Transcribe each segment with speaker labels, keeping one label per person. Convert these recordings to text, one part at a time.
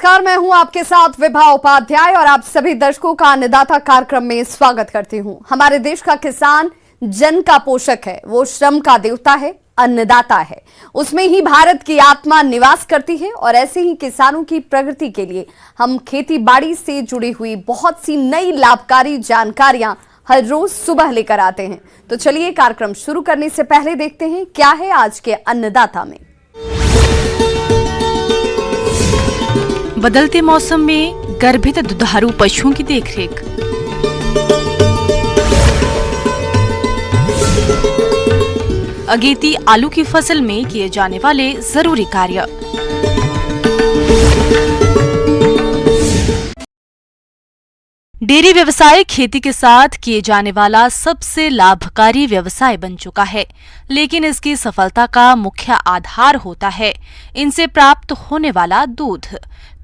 Speaker 1: नमस्कार, मैं हूं आपके साथ विभा उपाध्याय और आप सभी दर्शकों का अन्नदाता कार्यक्रम में स्वागत करती हूं। हमारे देश का किसान जन का पोषक है, वो श्रम का देवता है, अन्नदाता है। उसमें ही भारत की आत्मा निवास करती है और ऐसे ही किसानों की प्रगति के लिए हम खेती बाड़ी से जुड़ी हुई बहुत सी नई लाभकारी जानकारियां हर रोज सुबह लेकर आते हैं। तो चलिए कार्यक्रम शुरू करने से पहले देखते हैं क्या है आज के अन्नदाता में।
Speaker 2: बदलते मौसम में गर्भित दुधारू पशुओं की देखरेख। अगेती आलू की फसल में किए जाने वाले जरूरी कार्य। डेयरी व्यवसाय खेती के साथ किए जाने वाला सबसे लाभकारी व्यवसाय बन चुका है, लेकिन इसकी सफलता का मुख्य आधार होता है इनसे प्राप्त होने वाला दूध।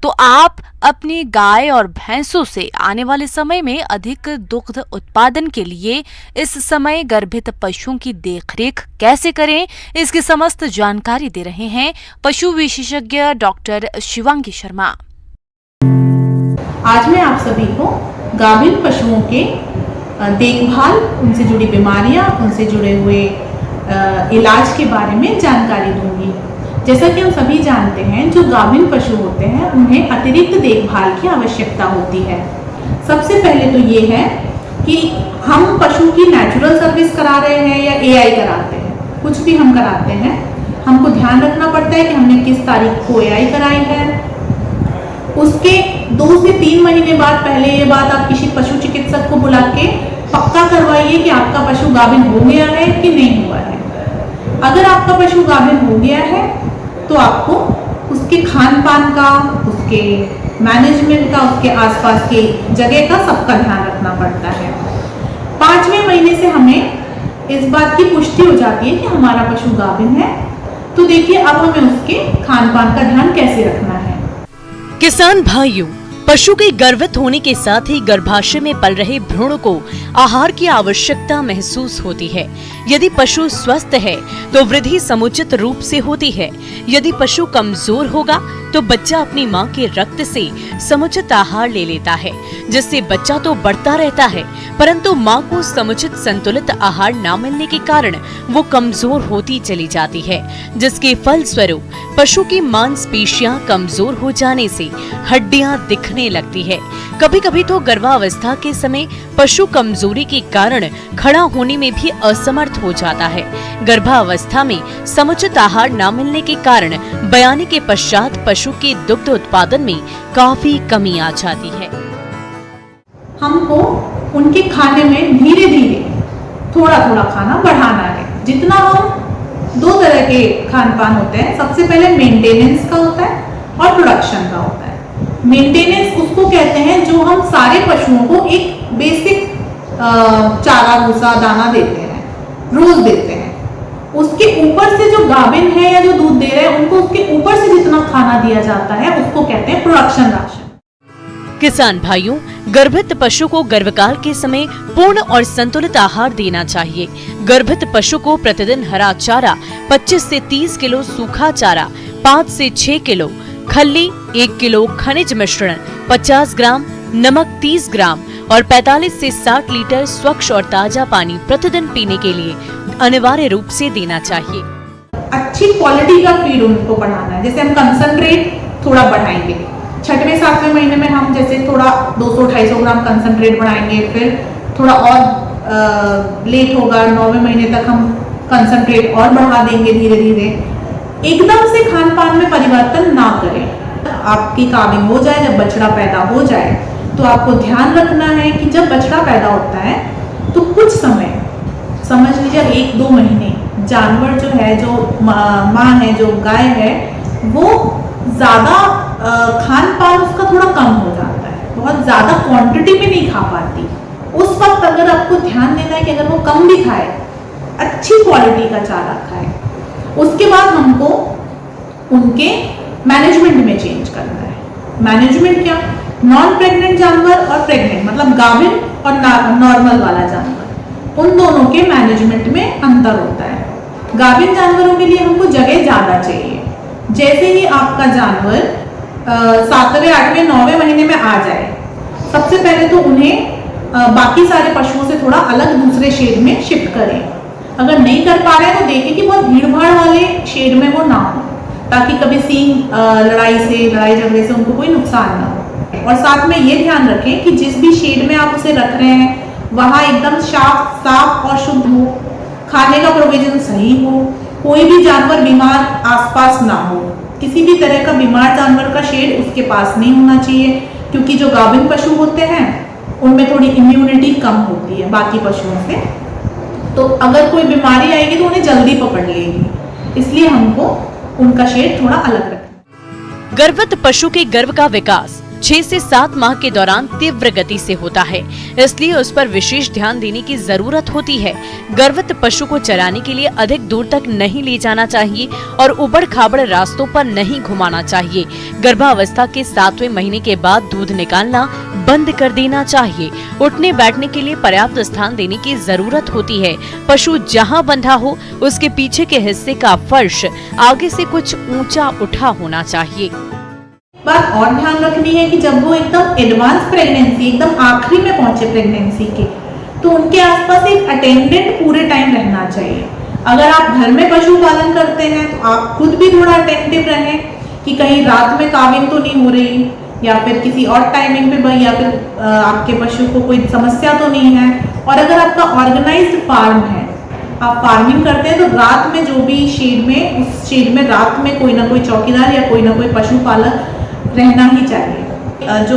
Speaker 2: तो आप अपनी गाय और भैंसों से आने वाले समय में अधिक दुग्ध उत्पादन के लिए इस समय गर्भित पशुओं की देखरेख कैसे करें, इसकी समस्त जानकारी दे रहे हैं पशु विशेषज्ञ डॉक्टर शिवांगी शर्मा।
Speaker 3: आज मैं आप सभी को गाभिन पशुओं के देखभाल, उनसे जुड़ी बीमारियां, उनसे जुड़े हुए इलाज के बारे में जानकारी दूंगी। जैसा कि हम सभी जानते हैं, जो गाभिन पशु होते हैं उन्हें अतिरिक्त देखभाल की आवश्यकता होती है। सबसे पहले तो ये है कि हम पशु की नेचुरल सर्विस करा रहे हैं या एआई कराते हैं, कुछ भी हम कराते हैं, हमको ध्यान रखना पड़ता है कि हमने किस तारीख को एआई कराई है। उसके 2 से 3 महीने बाद पहले ये बात आप किसी पशु चिकित्सक को बुला के पक्का करवाइए कि आपका पशु गाभिन हो गया है कि नहीं हुआ है। अगर आपका पशु गाभिन हो गया है तो आपको उसके खान पान का, उसके मैनेजमेंट का, उसके आसपास के जगह का सबका ध्यान रखना पड़ता है। 5वें महीने से हमें इस बात की पुष्टि हो जाती है कि हमारा पशु गाभिन है। तो देखिए अब हमें उसके खान पान का ध्यान कैसे रखना है।
Speaker 4: किसान भाइयों, पशु के गर्भित होने के साथ ही गर्भाशय में पल रहे भ्रूण को आहार की आवश्यकता महसूस होती है। यदि पशु स्वस्थ है तो वृद्धि समुचित रूप से होती है। यदि पशु कमजोर होगा तो बच्चा अपनी मां के रक्त से समुचित आहार ले लेता है, जिससे बच्चा तो बढ़ता रहता है, परंतु मां को समुचित संतुलित आहार न मिलने के कारण वो कमजोर होती चली जाती है, जिसके फलस्वरूप पशु की मांसपेशियां कमजोर हो जाने से हड्डियां दिखने लगती है। कभी कभी तो गर्भावस्था के समय पशु कमजोरी के कारण खड़ा होने में भी असमर्थ हो जाता है। गर्भावस्था में समुचित आहार न मिलने के कारण बयाने के पश्चात पशु के दुग्ध उत्पादन में काफी कमी आ जाती है।
Speaker 3: हमको उनके खाने में धीरे धीरे थोड़ा थोड़ा खाना बढ़ाना है। जितना हम 2 तरह के खान पान होते हैं, सबसे पहले मेंटेनेंस का होता है और प्रोडक्शन का होता है। मेंटेनेंस उसको कहते हैं जो हम सारे पशुओं को एक बेसिक चारा भूसा दाना देते हैं, रोज देते हैं। उसके ऊपर से जो गाभिन है या जो दूध दे रहे हैं उनको उसके ऊपर से जितना खाना दिया जाता है उसको कहते हैं प्रोडक्शन राशन।
Speaker 4: किसान भाइयों, गर्भित पशु को गर्भकाल के समय पूर्ण और संतुलित आहार देना चाहिए। गर्भित पशु को प्रतिदिन हरा चारा 25 से 30 किलो, सूखा चारा 5 से 6 किलो, खल्ली 1 किलो, खनिज मिश्रण 50 ग्राम, नमक 30 ग्राम और 45 से 60 लीटर स्वच्छ और ताजा पानी प्रतिदिन पीने के लिए अनिवार्य रूप से देना चाहिए।
Speaker 3: अच्छी क्वालिटी का फीड उनको बढ़ाना है। जैसे हम कंसंट्रेट थोड़ा बढ़ाएंगे, 6वें 7वें महीने में हम जैसे थोड़ा 200-250 ग्राम कंसंट्रेट बढ़ाएंगे, फिर थोड़ा और लेट होगा, 9वें महीने तक हम कंसंट्रेट और बढ़ा देंगे धीरे धीरे। एकदम से खान पान में परिवर्तन ना करें। आपकी काविंग हो जाए, जब बछड़ा पैदा हो जाए तो आपको ध्यान रखना है कि जब बछड़ा पैदा होता है तो कुछ समय, समझ लीजिए 1-2 महीने, जानवर जो है, जो माँ है, जो गाय है, वो ज्यादा खान पान उसका थोड़ा कम हो जाता है, बहुत ज्यादा क्वांटिटी में नहीं खा पाती। उस वक्त अगर आपको ध्यान देना है कि अगर वो कम भी खाए, अच्छी क्वालिटी का चारा खाए। उसके बाद हमको उनके मैनेजमेंट में चेंज करना है। मैनेजमेंट क्या? नॉन प्रेग्नेंट जानवर और प्रेग्नेंट, मतलब गाभिन और नॉर्मल वाला जानवर, उन दोनों के मैनेजमेंट में अंतर होता है। गाभिन जानवरों के लिए हमको जगह ज्यादा चाहिए। जैसे ही आपका जानवर 7वें 8वें 9वें महीने में आ जाए, सबसे पहले तो उन्हें बाकी सारे पशुओं से थोड़ा अलग दूसरे शेड में शिफ्ट करें। अगर नहीं कर पा रहे हैं तो देखें कि बहुत भीड़ भाड़ वाले शेड में वो ना हो, ताकि कभी सींग लड़ाई झगड़े से उनको कोई नुकसान ना हो। और साथ में ये ध्यान रखें कि जिस भी शेड में आप उसे रख रहे हैं वहाँ एकदम साफ और शुद्ध हो, खाने का प्रोविजन सही हो, कोई भी जानवर बीमार आसपास ना हो। किसी भी तरह का बीमार जानवर का शेड उसके पास नहीं होना चाहिए, क्योंकि जो गाभिन पशु होते हैं उनमें थोड़ी इम्यूनिटी कम होती है बाकी पशुओं से, तो अगर कोई बीमारी आएगी तो उन्हें जल्दी पकड़ लेगी, इसलिए हमको उनका शेड थोड़ा अलग रखना।
Speaker 4: गर्भवत पशु के गर्भ का विकास 6 से 7 माह के दौरान तीव्र गति से होता है, इसलिए उस पर विशेष ध्यान देने की जरूरत होती है। गर्भवत पशु को चराने के लिए अधिक दूर तक नहीं ले जाना चाहिए और उबड़ खाबड़ रास्तों पर नहीं घुमाना चाहिए। गर्भावस्था के 7वें महीने के बाद दूध निकालना बंद कर देना चाहिए। उठने बैठने के लिए पर्याप्त स्थान देने की जरूरत होती है। पशु जहाँ बंधा हो उसके पीछे के हिस्से का फर्श आगे से कुछ ऊंचा उठा होना चाहिए।
Speaker 3: बात और ध्यान रखनी है कि जब वो एकदम एडवांस प्रेगनेंसी, एकदम आखिरी में पहुंचे प्रेगनेंसी के, तो उनके आसपास एक अटेंडेंट पूरे टाइम रहना चाहिए। अगर आप घर में पशु पालन करते हैं तो आप खुद भी थोड़ा अटेंटिव रहें कि कहीं रात में काविन तो नहीं हो रही, या फिर किसी और टाइमिंग पे, या फिर आपके पशु को कोई समस्या तो नहीं है। और अगर आपका ऑर्गेनाइज्ड फार्म है, आप फार्मिंग करते हैं, तो रात में जो भी शेड में, उस शेड में रात में कोई ना कोई चौकीदार या कोई ना कोई पशुपालक रहना ही चाहिए। जो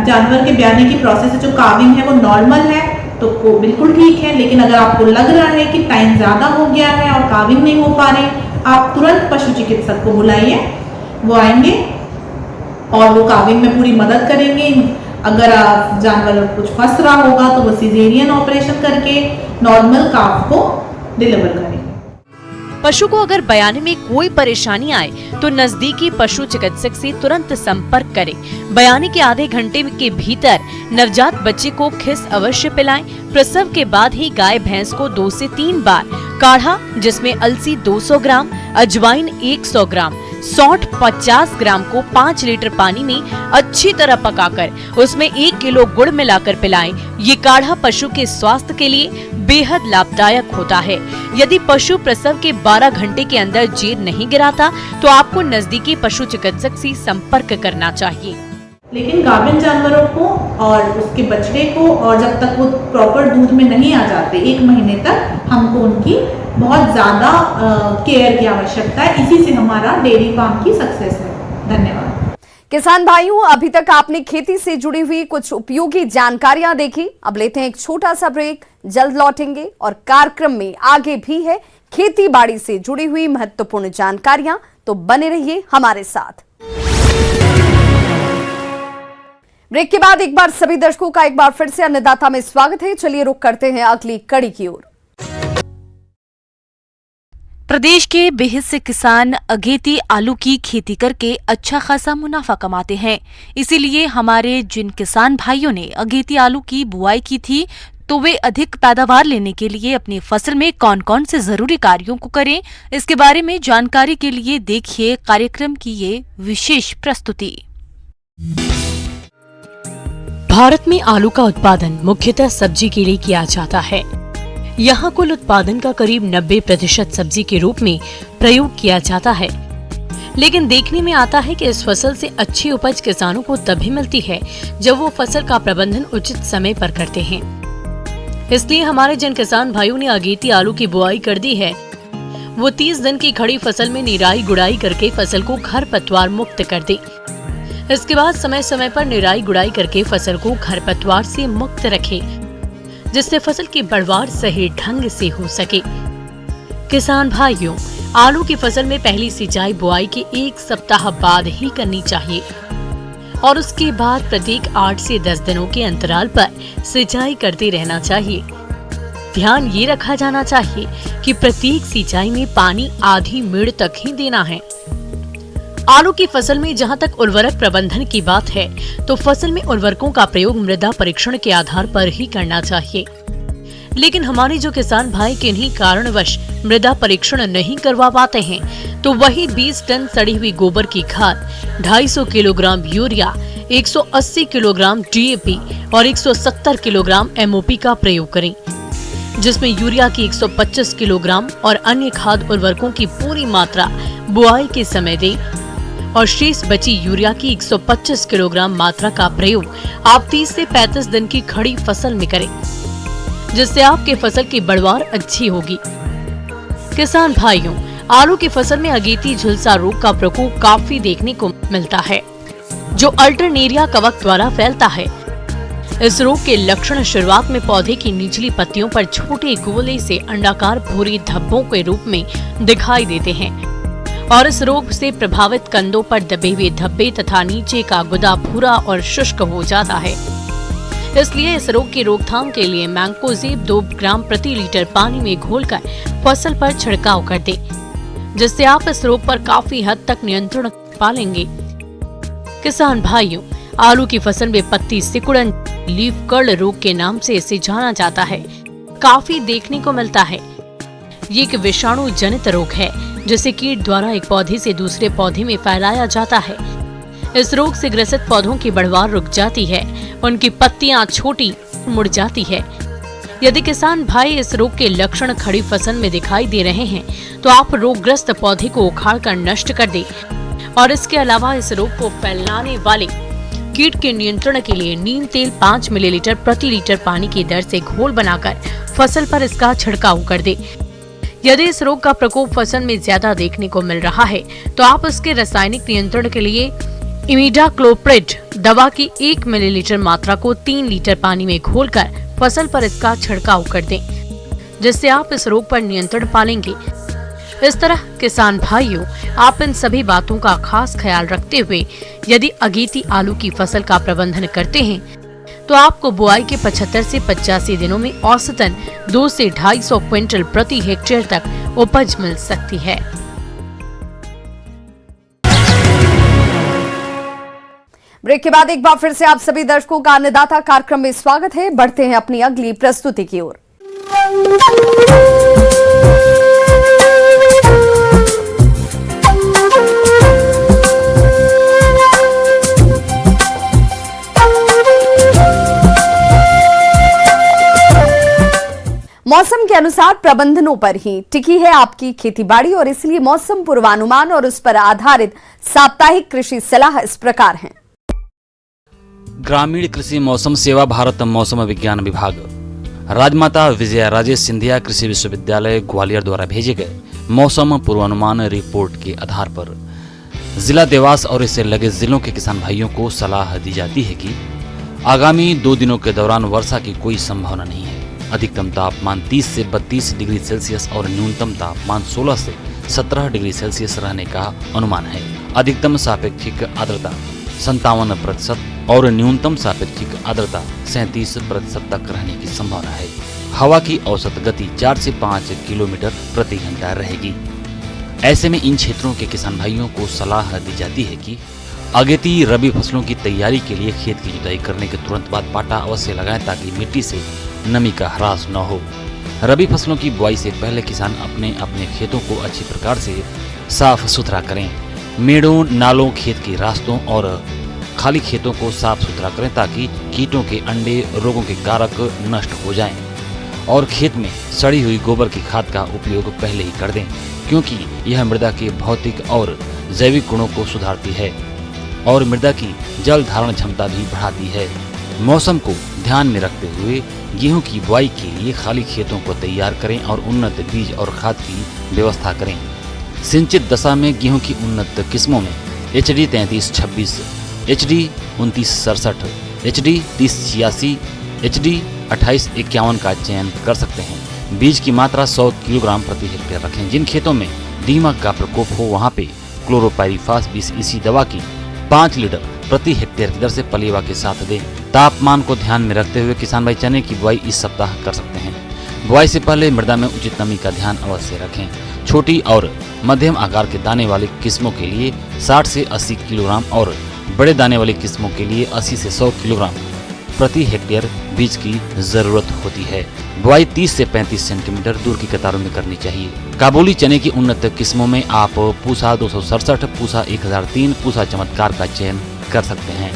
Speaker 3: जानवर के ब्याने की प्रोसेस है, जो काविंग है, वो नॉर्मल है तो बिल्कुल ठीक है, लेकिन अगर आपको लग रहा है कि टाइम ज्यादा हो गया है और काविंग नहीं हो पा रही, आप तुरंत पशु चिकित्सक को बुलाइए, वो आएंगे और वो काविंग में पूरी मदद करेंगे। अगर जानवर कुछ फंस रहा होगा तो वो सिजेरियन ऑपरेशन करके नॉर्मल काफ को डिलीवर करेंगे।
Speaker 4: पशु को अगर बयाने में कोई परेशानी आए तो नजदीकी पशु चिकित्सक से तुरंत संपर्क करें। बयाने के आधे घंटे के भीतर नवजात बच्चे को खिस अवश्य पिलाएं। प्रसव के बाद ही गाय भैंस को 2 से 3 बार काढ़ा, जिसमें अलसी 200 ग्राम, अजवाइन 100 ग्राम, सौंठ 50 ग्राम को 5 लीटर पानी में अच्छी तरह पकाकर उसमें 1 किलो गुड़ मिलाकर पिलाएं। ये काढ़ा पशु के स्वास्थ्य के लिए बेहद लाभदायक होता है। यदि पशु प्रसव के 12 घंटे के अंदर जेर नहीं गिराता तो आपको नजदीकी पशु चिकित्सक से संपर्क करना चाहिए।
Speaker 3: लेकिन गाभिन जानवरों को और उसके बछड़े को, और जब तक वो प्रॉपर दूध में नहीं आ जाते 1 महीने तक, हमको उनकी बहुत ज्यादा केयर की आवश्यकता है। इसी से हमारा डेयरी फार्म की सक्सेस है। धन्यवाद।
Speaker 1: किसान भाइयों, अभी तक आपने खेती से जुड़ी हुई कुछ उपयोगी जानकारियां देखी। अब लेते हैं एक छोटा सा ब्रेक, जल्द लौटेंगे और कार्यक्रम में आगे भी है खेती बाड़ी से जुड़ी हुई महत्वपूर्ण जानकारियां, तो बने रहिए हमारे साथ। ब्रेक के बाद एक बार सभी दर्शकों का एक बार फिर से अन्नदाता में स्वागत है। चलिए रुक करते हैं अगली कड़ी की ओर।
Speaker 2: प्रदेश के बेहद से किसान अगेती आलू की खेती करके अच्छा खासा मुनाफा कमाते हैं। इसीलिए हमारे जिन किसान भाइयों ने अगेती आलू की बुआई की थी, तो वे अधिक पैदावार लेने के लिए अपनी फसल में कौन कौन से जरूरी कार्यों को करें, इसके बारे में जानकारी के लिए देखिए कार्यक्रम की ये विशेष प्रस्तुति।
Speaker 4: भारत में आलू का उत्पादन मुख्यतः सब्जी के लिए किया जाता है। यहाँ कुल उत्पादन का करीब 90% सब्जी के रूप में प्रयोग किया जाता है। लेकिन देखने में आता है कि इस फसल से अच्छी उपज किसानों को तभी मिलती है जब वो फसल का प्रबंधन उचित समय पर करते हैं। इसलिए हमारे जिन किसान भाइयों ने अगेती आलू की बुआई कर दी है, वो 30 दिन की खड़ी फसल में निराई गुड़ाई करके फसल को खरपतवार मुक्त कर दे। इसके बाद समय समय पर निराई गुड़ाई करके फसल को खरपतवार से मुक्त रखे, जिससे फसल की बढ़वार सही ढंग से हो सके। किसान भाइयों, आलू की फसल में पहली सिंचाई बुआई के 1 सप्ताह बाद ही करनी चाहिए और उसके बाद प्रत्येक 8 से 10 दिनों के अंतराल पर सिंचाई करते रहना चाहिए। ध्यान ये रखा जाना चाहिए कि प्रत्येक सिंचाई में पानी आधी मेड़ तक ही देना है। आलू की फसल में जहां तक उर्वरक प्रबंधन की बात है, तो फसल में उर्वरकों का प्रयोग मृदा परीक्षण के आधार पर ही करना चाहिए। लेकिन हमारे जो किसान भाई किन्हीं कारणवश मृदा परीक्षण नहीं करवा पाते हैं, तो वही 20 टन सड़ी हुई गोबर की खाद, 250 किलोग्राम यूरिया, 180 किलोग्राम DAP और 170 किलोग्राम MOP का प्रयोग करें, जिसमें यूरिया की 125 किलोग्राम और अन्य खाद उर्वरकों की पूरी मात्रा बुआई के समय दें और शेष बची यूरिया की 125 किलोग्राम मात्रा का प्रयोग आप 30 से 35 दिन की खड़ी फसल में करें, जिससे आपके फसल की बढ़वार अच्छी होगी। किसान भाइयों, आलू की फसल में अगेती झुलसा रोग का प्रकोप काफी देखने को मिलता है, जो अल्टरनेरिया कवक द्वारा फैलता है। इस रोग के लक्षण शुरुआत में पौधे की निचली पत्तियों पर छोटे गोले से अंडाकार भूरे धब्बों के रूप में दिखाई देते हैं और इस रोग से प्रभावित कंदों पर दबे हुए धब्बे तथा नीचे का गुदा भूरा और शुष्क हो जाता है। इसलिए इस रोग की रोकथाम के लिए मैंकोजेब 2 ग्राम प्रति लीटर पानी में घोलकर फसल पर छिड़काव कर दें, जिससे आप इस रोग पर काफी हद तक नियंत्रण पा लेंगे। किसान भाइयों, आलू की फसल में पत्ती सिकुड़न लीफ कर्ल रोग के नाम से इसे जाना जाता है, काफी देखने को मिलता है। ये एक विषाणु जनित रोग है, जिसे कीट द्वारा एक पौधे से दूसरे पौधे में फैलाया जाता है। इस रोग से ग्रसित पौधों की बढ़वार रुक जाती है, उनकी पत्तियां छोटी मुड़ जाती है। यदि किसान भाई इस रोग के लक्षण खड़ी फसल में दिखाई दे रहे हैं, तो आप रोगग्रस्त पौधे को उखाड़कर नष्ट कर दें और इसके अलावा इस रोग को फैलाने वाले कीट के नियंत्रण के लिए नीम तेल 5 मिलीलीटर प्रति लीटर पानी की दर से घोल बनाकर फसल पर इसका छिड़काव कर दे। यदि इस रोग का प्रकोप फसल में ज्यादा देखने को मिल रहा है, तो आप इसके रासायनिक नियंत्रण के लिए इमिडाक्लोप्रिड दवा की 1 मिलीलीटर मात्रा को 3 लीटर पानी में घोलकर फसल पर इसका छिड़काव कर दें, जिससे आप इस रोग पर नियंत्रण पालेंगे। इस तरह किसान भाइयों, आप इन सभी बातों का खास ख्याल रखते हुए यदि अगेती आलू की फसल का प्रबंधन करते हैं, तो आपको बुआई के 75 से 85 दिनों में औसतन 2 से 250 क्विंटल प्रति हेक्टेयर तक उपज मिल सकती है।
Speaker 1: ब्रेक के बाद एक बार फिर से आप सभी दर्शकों का अन्नदाता कार्यक्रम में स्वागत है। बढ़ते हैं अपनी अगली प्रस्तुति की ओर। मौसम के अनुसार प्रबंधनों पर ही टिकी है आपकी खेतीबाड़ी और इसलिए मौसम पूर्वानुमान और उस पर आधारित साप्ताहिक कृषि सलाह इस प्रकार है।
Speaker 5: ग्रामीण कृषि मौसम सेवा, भारत मौसम विज्ञान विभाग, राजमाता विजया राजे सिंधिया कृषि विश्वविद्यालय ग्वालियर द्वारा भेजे गए मौसम पूर्वानुमान रिपोर्ट के आधार पर जिला देवास और इससे लगे जिलों के किसान भाइयों को सलाह दी जाती है कि आगामी 2 दिनों के दौरान वर्षा की कोई संभावना नहीं है। अधिकतम तापमान 30 से 32 डिग्री सेल्सियस और न्यूनतम तापमान 16 से 17 डिग्री सेल्सियस रहने का अनुमान है। अधिकतम सापेक्षिक आर्द्रता 57% और न्यूनतम सापेक्षिक आर्द्रता 37% तक रहने की संभावना है। हवा की औसत गति 4 से 5 किलोमीटर प्रति घंटा रहेगी। ऐसे में इन क्षेत्रों के किसान भाइयों को सलाह दी जाती है कि अगेती रबी फसलों की तैयारी के लिए खेत की जुताई करने के तुरंत बाद पाटा अवश्य लगाएं, ताकि मिट्टी से नमी का ह्रास न हो। रबी फसलों की बुआई से पहले किसान अपने अपने खेतों को अच्छी प्रकार से साफ सुथरा करें। मेड़ों, नालों, खेत के रास्तों और खाली खेतों को साफ सुथरा करें, ताकि कीटों के अंडे, रोगों के कारक नष्ट हो जाएं। और खेत में सड़ी हुई गोबर की खाद का उपयोग पहले ही कर दें, क्योंकि यह मृदा के भौतिक और जैविक गुणों को सुधारती है और मृदा की जल धारण क्षमता भी बढ़ाती है। मौसम को ध्यान में रखते हुए गेहूं की बुआई के लिए खाली खेतों को तैयार करें और उन्नत बीज और खाद की व्यवस्था करें। सिंचित दशा में गेहूं की उन्नत किस्मों में HD 3326, HD 2967, HD 3086, HD 2851 का चयन कर सकते हैं। बीज की मात्रा 100 किलोग्राम प्रति हेक्टेयर रखें। जिन खेतों में दीमक का प्रकोप हो, वहां पे क्लोरोपाइरीफास 20 EC दवा की 5 लीटर प्रति हेक्टेयर की दर से पलेवा के साथ दें। तापमान को ध्यान में रखते हुए किसान भाई चने की बुआई इस सप्ताह कर सकते हैं। बुआई से पहले मृदा में उचित नमी का ध्यान अवश्य रखें। छोटी और मध्यम आकार के दाने वाली किस्मों के लिए 60 से 80 किलोग्राम और बड़े दाने वाली किस्मों के लिए 80 से 100 किलोग्राम प्रति हेक्टेयर बीज की जरूरत होती है। बुआई 30 से 35 सेंटीमीटर दूर की कतारों में करनी चाहिए। काबुली चने की उन्नत किस्मों में आप पूसा 267, पूसा 1003, पूसा चमत्कार का चयन कर सकते हैं।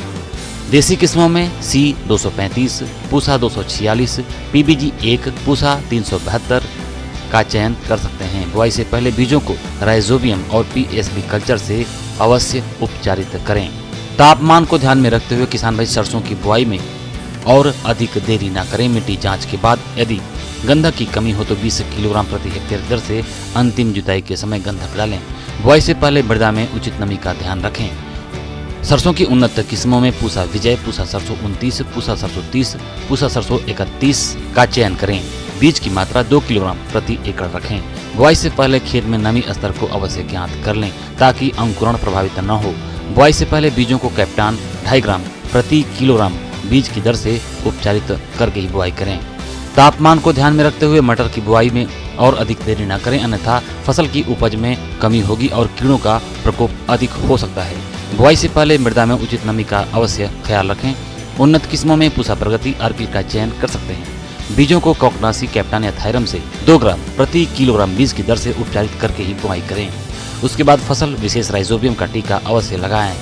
Speaker 5: देसी किस्मों में सी 235, पूसा 246, PBG 1, पूसा 372 का चयन कर सकते हैं। बुआई से पहले बीजों को राइजोबियम और PSB कल्चर से अवश्य उपचारित करें। तापमान को ध्यान में रखते हुए किसान भाई सरसों की बुआई में और अधिक देरी न करें। मिट्टी जांच के बाद यदि गंधक की कमी हो तो 20 किलोग्राम प्रति हेक्टेयर दर से अंतिम जुताई के समय गंधक डालें। बुआई से पहले मृदा में उचित नमी का ध्यान रखें। सरसों की उन्नत किस्मों में पूसा विजय, पूसा सरसों 29, पूसा सरसों 30, पूसा सरसों 31 का चयन करें। बीज की मात्रा 2 किलोग्राम प्रति एकड़ रखें। बुआई से पहले खेत में नमी स्तर को अवश्य ज्ञात कर लें ताकि अंकुरण प्रभावित न हो। बुआई से पहले बीजों को कैप्टान 2.5 ग्राम प्रति किलोग्राम बीज की दर से उपचारित करके ही बुआई करें। तापमान को ध्यान में रखते हुए मटर की बुआई में और अधिक देरी न करें, अन्यथा फसल की उपज में कमी होगी और कीड़ों का प्रकोप अधिक हो सकता है। बुआई से पहले मृदा में उचित नमी का अवश्य ख्याल रखें। उन्नत किस्मों में पूसा प्रगति, अर्किल का चयन कर सकते हैं। बीजों को कॉकनासी, कैप्टान या थायरम से 2 ग्राम प्रति किलोग्राम बीज की दर से उपचारित करके ही बुआई करें। उसके बाद फसल विशेष राइजोबियम का टीका अवश्य लगाएं।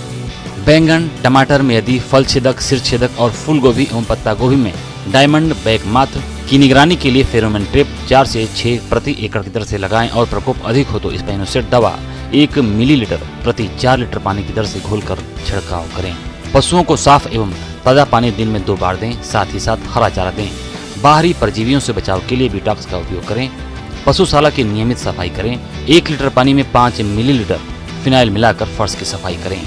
Speaker 5: बैंगन, टमाटर में यदि फल छेदक, सिर छेदक और फूल गोभी एवं पत्ता गोभी में डायमंड बैक मात्र की निगरानी के लिए फेरोमोन ट्रैप 4 से 6 प्रति एकड़ की दर से लगाएं और प्रकोप अधिक हो तो स्पाइनोसेट दवा 1 मिलीलीटर प्रति 4 लीटर पानी की दर से घोलकर छिड़काव करें। पशुओं को साफ एवं ताजा पानी दिन में 2 बार दें, साथ ही साथ हरा चारा दें। बाहरी परजीवियों से बचाव के लिए डिटॉक्स का उपयोग करें। पशुशाला की नियमित सफाई करें। 1 लीटर पानी में 5 मिलीलीटर फिनाइल मिलाकर फर्श की सफाई करें।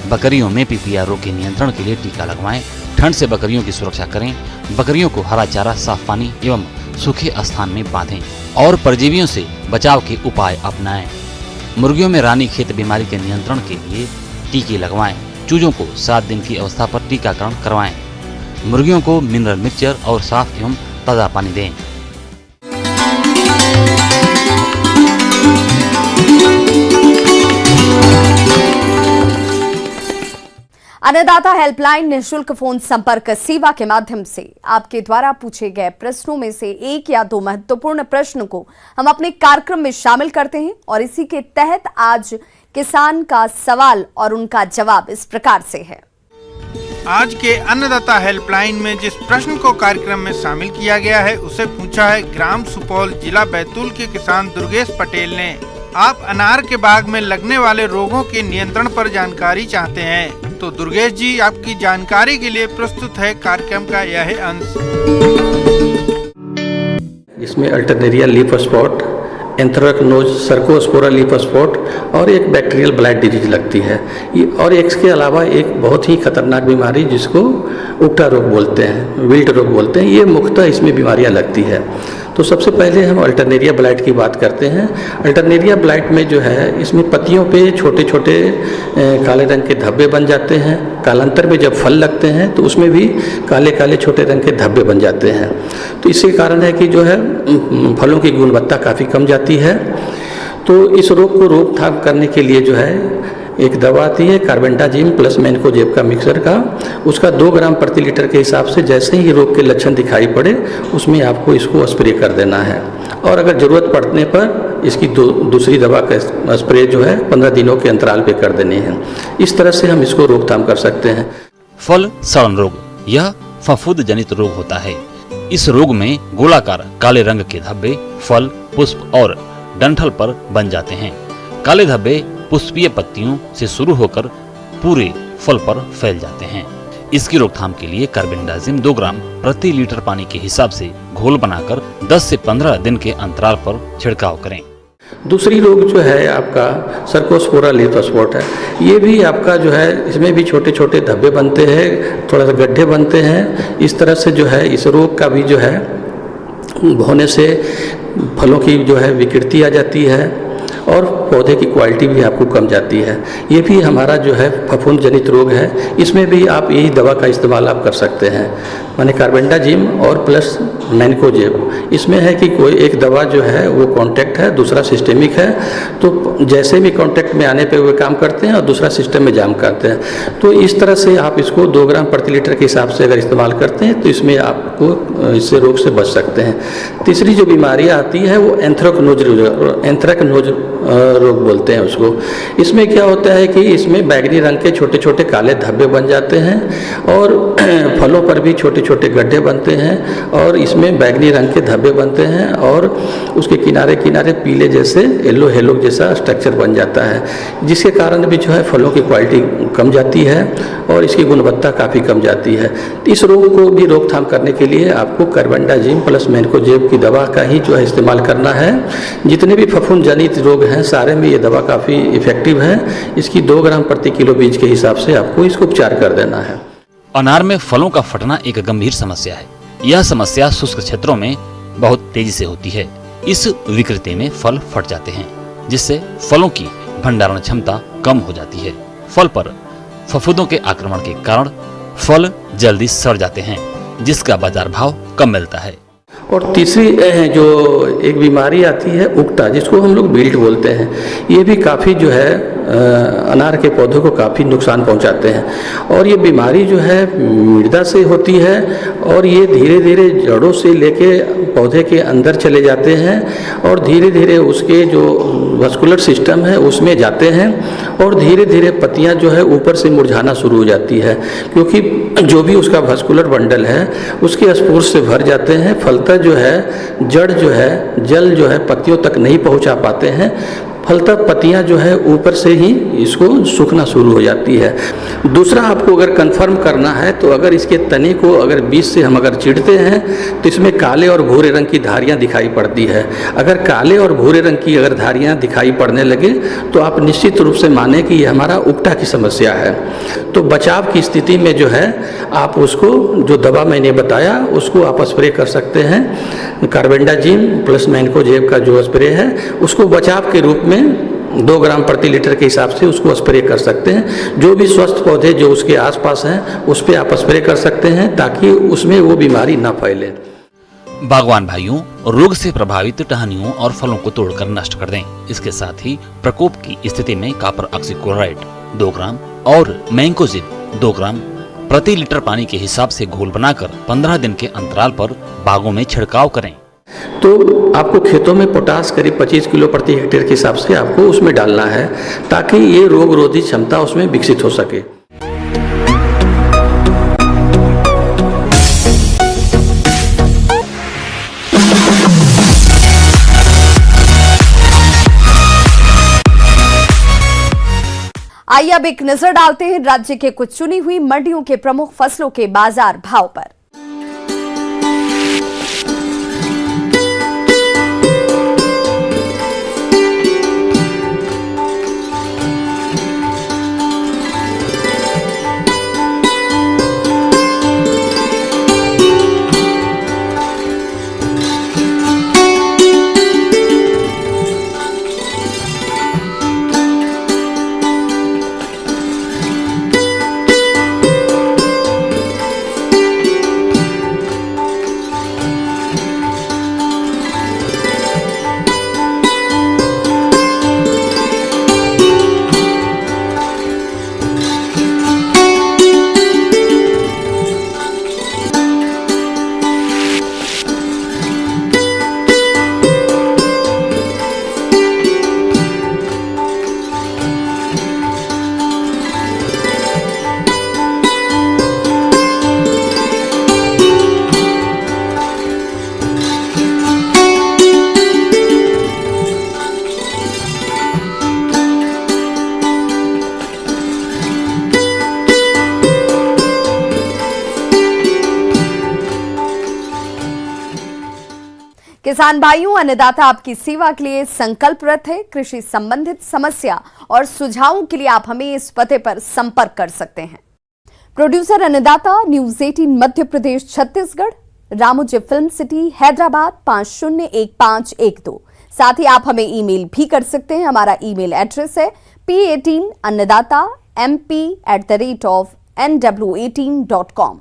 Speaker 5: बकरियों में PPR रोग के नियंत्रण के लिए टीका लगवाएं। ठंड से बकरियों की सुरक्षा करें। बकरियों को हरा चारा, साफ पानी एवं सूखे स्थान में बांधें और परजीवियों से बचाव के उपाय अपनाएं। मुर्गियों में रानीखेत बीमारी के नियंत्रण के लिए टीके लगवाएं। चूजों को 7 दिन की अवस्था पर टीकाकरण करवाएं। मुर्गियों को मिनरल मिक्सचर और साफ एवं ताज़ा पानी दें।
Speaker 1: अन्नदाता हेल्पलाइन निःशुल्क फोन संपर्क सेवा के माध्यम से आपके द्वारा पूछे गए प्रश्नों में से 1 या 2 महत्वपूर्ण प्रश्न को हम अपने कार्यक्रम में शामिल करते हैं और इसी के तहत आज किसान का सवाल और उनका जवाब इस प्रकार से है।
Speaker 6: आज के अन्नदाता हेल्पलाइन में जिस प्रश्न को कार्यक्रम में शामिल किया गया है उसे पूछा है ग्राम सुपौल, जिला बैतूल के किसान दुर्गेश पटेल ने। आप अनार के बाग में लगने वाले रोगों के नियंत्रण पर जानकारी चाहते हैं, तो दुर्गेश जी आपकी जानकारी के लिए प्रस्तुत है कार्यक्रम का यह अंश।
Speaker 7: इसमें Alternaria leaf spot, anthracnose, Cercospora leaf spot और एक बैक्टीरियल ब्लाइट डिजीज लगती है। और इसके अलावा एक बहुत ही खतरनाक बीमारी जिसको उक्टा रोग बोलते हैं, विल्ट रोग बोलते हैं, ये मुख्यतः इसमें बीमारियां लगती है। तो सबसे पहले हम अल्टरनेरिया ब्लाइट की बात करते हैं। अल्टरनेरिया ब्लाइट में जो है इसमें पत्तियों पे छोटे छोटे काले रंग के धब्बे बन जाते हैं। कालांतर में जब फल लगते हैं तो उसमें भी काले काले छोटे रंग के धब्बे बन जाते हैं। तो इसके कारण है कि जो है फलों की गुणवत्ता काफ़ी कम जाती है। तो इस रोग को रोकथाम करने के लिए जो है एक दवा आती है कार्बेंडाजिम प्लस मैनकोजेब का मिक्सर का, उसका 2 ग्राम प्रति लीटर के हिसाब से जैसे ही रोग के लक्षण दिखाई पड़े उसमें आपको इसको स्प्रे कर देना है। और अगर ज़रूरत पड़ने पर इसकी दूसरी दवा का स्प्रे जो है 15 दिनों के अंतराल पे कर देनी है। इस तरह से हम इसको रोकथाम कर सकते हैं।
Speaker 5: फल सड़न रोग, यह फफूंद जनित रोग होता है। इस रोग में गोलाकार काले रंग के धब्बे फल, पुष्प और डंठल पर बन जाते हैं। काले धब्बे पुष्पीय पत्तियों से शुरू होकर पूरे फल पर फैल जाते हैं। इसकी रोकथाम के लिए कार्बेंडाजिम 2 ग्राम प्रति लीटर पानी के हिसाब से घोल बनाकर 10 से 15 दिन के अंतराल पर छिड़काव करें।
Speaker 7: दूसरी रोग जो है आपका सर्कोस्पोरा लीफ स्पॉट है। ये भी आपका जो है इसमें भी छोटे छोटे धब्बे बनते हैं, थोड़ा सा गड्ढे बनते हैं। इस तरह से जो है इस रोग का भी जो है होने से फलों की जो है विकृति आ जाती है और पौधे की क्वालिटी भी आपको कम जाती है। ये भी हमारा जो है फफूंद जनित रोग है, इसमें भी आप यही दवा का इस्तेमाल आप कर सकते हैं, माने कार्बेंडाजिम और प्लस मैनकोजेब। इसमें है कि कोई एक दवा जो है वो कॉन्टैक्ट है, दूसरा सिस्टेमिक है, तो जैसे भी कॉन्टैक्ट में आने पे वो काम करते हैं और दूसरा सिस्टम में जाम करते हैं। तो इस तरह से आप इसको 2 ग्राम प्रति लीटर के हिसाब से अगर इस्तेमाल करते हैं तो इसमें आपको इससे रोग से बच सकते हैं। तीसरी जो बीमारी आती है वो एंथ्रेक्नोज रोग बोलते हैं उसको। इसमें क्या होता है कि इसमें बैगनी रंग के छोटे छोटे काले धब्बे बन जाते हैं और फलों पर भी छोटे छोटे गड्ढे बनते हैं और इसमें बैगनी रंग के धब्बे बनते हैं और उसके किनारे किनारे पीले जैसे येलो हेलो जैसा स्ट्रक्चर बन जाता है, जिसके कारण भी जो है फलों की क्वालिटी कम जाती है और इसकी गुणवत्ता काफ़ी कम जाती है। इस रोग को भी रोकथाम करने के लिए आपको कार्बेंडाजिम प्लस मैनकोजेब की दवा का ही जो है इस्तेमाल करना है। जितने भी फफूंद जनित रोग हैं सारे में ये दवा काफ़ी इफेक्टिव है। इसकी 2 ग्राम प्रति किलो बीज के हिसाब से आपको इसको उपचार कर देना है।
Speaker 5: अनार में फलों का फटना एक गंभीर समस्या है। यह समस्या शुष्क क्षेत्रों में बहुत तेजी से होती है। इस विकृति में फल फट जाते हैं, जिससे फलों की भंडारण क्षमता कम हो जाती है। फल पर फफूंदों के आक्रमण के कारण फल जल्दी सड़ जाते हैं, जिसका बाजार भाव कम मिलता है।
Speaker 7: और तीसरी जो एक बीमारी आती है उगता, जिसको हम लोग बिल्ट बोलते हैं, ये भी काफ़ी जो है अनार के पौधों को काफ़ी नुकसान पहुंचाते हैं। और ये बीमारी जो है मृदा से होती है और ये धीरे धीरे जड़ों से लेके पौधे के अंदर चले जाते हैं और धीरे धीरे उसके जो वस्कुलर सिस्टम है उसमें जाते हैं और धीरे धीरे पत्तियां जो है ऊपर से मुरझाना शुरू हो जाती है, क्योंकि जो भी उसका वस्कुलर बंडल है उसके स्पोर से भर जाते हैं। फलतः जो है जड़ जो है जल जो है पत्तियों तक नहीं पहुंचा पाते हैं, फलतः पत्तियां जो है ऊपर से ही इसको सूखना शुरू हो जाती है। दूसरा, आपको अगर कंफर्म करना है तो अगर इसके तने को अगर बीज से हम अगर चिढ़ते हैं तो इसमें काले और भूरे रंग की धारियां दिखाई पड़ती है। अगर काले और भूरे रंग की अगर धारियां दिखाई पड़ने लगे तो आप निश्चित रूप से माने कि ये हमारा उगटा की समस्या है। तो बचाव की स्थिति में जो है आप उसको जो दवा मैंने बताया उसको आप स्प्रे कर सकते हैं। कार्बेंडाजिम प्लस मैनकोजेब का जो स्प्रे है उसको बचाव के रूप में 2 ग्राम प्रति लीटर के हिसाब से उसको स्प्रे कर सकते हैं। जो भी स्वस्थ पौधे जो उसके आसपास हैं उस पर आप स्प्रे कर सकते हैं ताकि उसमें वो बीमारी ना फैले।
Speaker 5: बागवान भाइयों, रोग से प्रभावित टहनियों और फलों को तोड़कर नष्ट कर दें। इसके साथ ही प्रकोप की स्थिति में कॉपर ऑक्सीक्लोराइड 2 ग्राम और मैंकोजेब 2 ग्राम प्रति लीटर पानी के हिसाब से घोल बनाकर 15 दिन के अंतराल पर बागों में छिड़काव करें।
Speaker 7: तो आपको खेतों में पोटास करीब 25 किलो प्रति हेक्टेयर के हिसाब से आपको उसमें डालना है ताकि ये रोग रोधी क्षमता उसमें विकसित हो सके।
Speaker 1: आइए अब एक नजर डालते हैं राज्य के कुछ चुनी हुई मंडियों के प्रमुख फसलों के बाजार भाव पर। किसान भाइयों, अन्नदाता आपकी सेवा के लिए संकल्परत है। कृषि संबंधित समस्या और सुझावों के लिए आप हमें इस पते पर संपर्क कर सकते हैं। प्रोड्यूसर अन्नदाता, news 18 Madhya Pradesh Chhattisgarh, Ramoji film city, Hyderabad 501512। साथ ही आप हमें ईमेल भी कर सकते हैं। हमारा ईमेल एड्रेस है p18annadaata@nw18.com।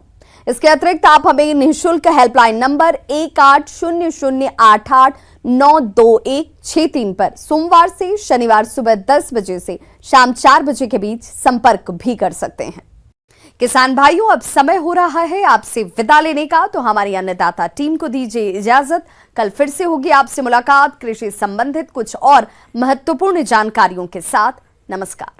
Speaker 1: इसके अतिरिक्त आप हमें निःशुल्क हेल्पलाइन नंबर 1800889216 पर सोमवार से शनिवार सुबह 10 बजे से शाम 4 बजे के बीच संपर्क भी कर सकते हैं। किसान भाइयों, अब समय हो रहा है आपसे विदा लेने का, तो हमारी अन्नदाता टीम को दीजिए इजाजत। कल फिर से होगी आपसे मुलाकात कृषि संबंधित कुछ और महत्वपूर्ण जानकारियों के साथ। नमस्कार।